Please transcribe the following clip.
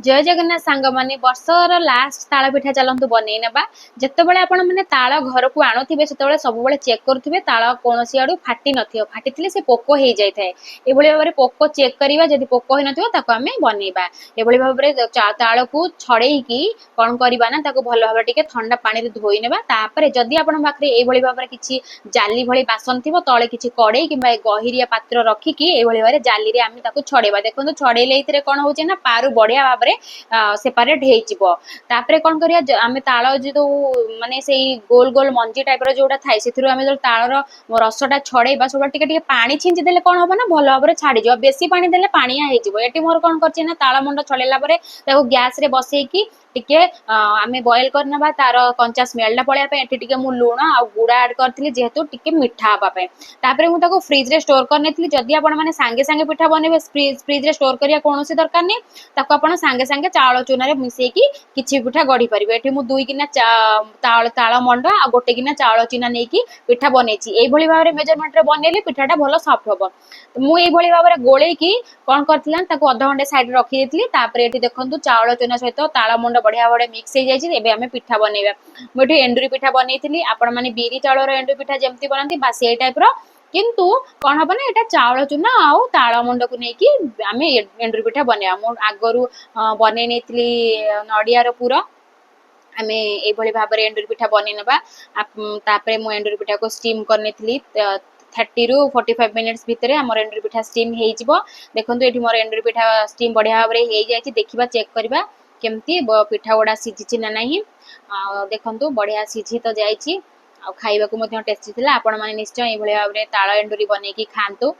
जय जगन्नाथ सांग माने वर्षर लास्ट ताल पिठा चलतु बनई ना जितेबाला आपण मैंने ताल घर को आणुवे से सब चेक करुवे ताल कौन आड़ू फाटी न फाटी से पोक हो जाए ये भाव में पोक चेक करवा जब पोक हो नाम बनइबा ये भाव में ताल को छड़ेकी कौन करवा ना भल भाव टे ठंडा पानी धोई ना जदि आप भाव में किसी जाली भली बासन थी तले किसी कड़े कि गहिरिया पात्र रखिकी भाव में जाली आम छड़ेबा देखो छड़ेले कौन हो पारु बढ़िया भाव सेपरेट होपर कौन करिया आम ताल जो माने से गोल गोल मंजी टाइप जोटा थाए से जो तालर रसटा छड़ेबा सब टे पानी छींची देले कौन हम ना भल भाव में छाड़ी बेसी पानी देले पानिया हो मोर कौन कर ताल मुंड छड़ेला गैस रे बसईकी टिके आम बॉयल करना तार कंचा स्मेलटा पड़ापी टे मु लुण आ गुड़ा आड करी जेहेतु टिके मिठा हाँपाई तापर मुझे फ्रिज रे स्टोर करनी जदि आप सांगे सांगे पिठा बनइबे फ्रिज रे स्टोर करिया कौन दरकार नहीं ताको आपण सांगे सांगे चाउल चूना रे मिसेकी किछि पिठा गढ़ी परिबे एठी मु 2 गिना ताल मंड आ गोटे गिना चाउल चूना नेकी पिठा बनैछि एई भली भाबरे मेजरमेंट रे बनेले पिठाटा भलो सॉफ्ट होबो मु एई भली भाबरे गोळेकी कोन करथिलान ताको आधा घंटे साइड रखी देतली तापर एठी देखंतु चाउल चूना सहित ताल मंड बढ़िया भाबरे मिक्स हो जाइछि एबे हमें पिठा बनैबा मु एठी एंडुरी पिठा बनैथिली आपण माने बीरी चाउल रो एंडुरी पिठा जेमति बनंती बा सेई टाइप रो किंतु कौन हम ना यहाँ चाउल चूना आउ ताल मुंड को लेकिन आम एंडुरी पिठा बनवा मु आगु बनई नहीं नड़ियार पुर आम ये भाव में एंडुरी पिठा बनई नापर मु एंडुरी पिठा को स्टीम करनी 30 ରୁ 45 मिनिट्स भितर आम एंडुरी पिठा स्टीम हो देखो ये मोर एंडुरी पिठा स्टीम बढ़िया भाव में हो जाए देखा चेक करवा केमती पिठा गुड़ा सीझी ना ना देखु बढ़िया सीझी तो जाइए खाइबा टेस्टी थिला आपण माने निश्चय ये भाव में ताल एंडुरी बनईकी खातु।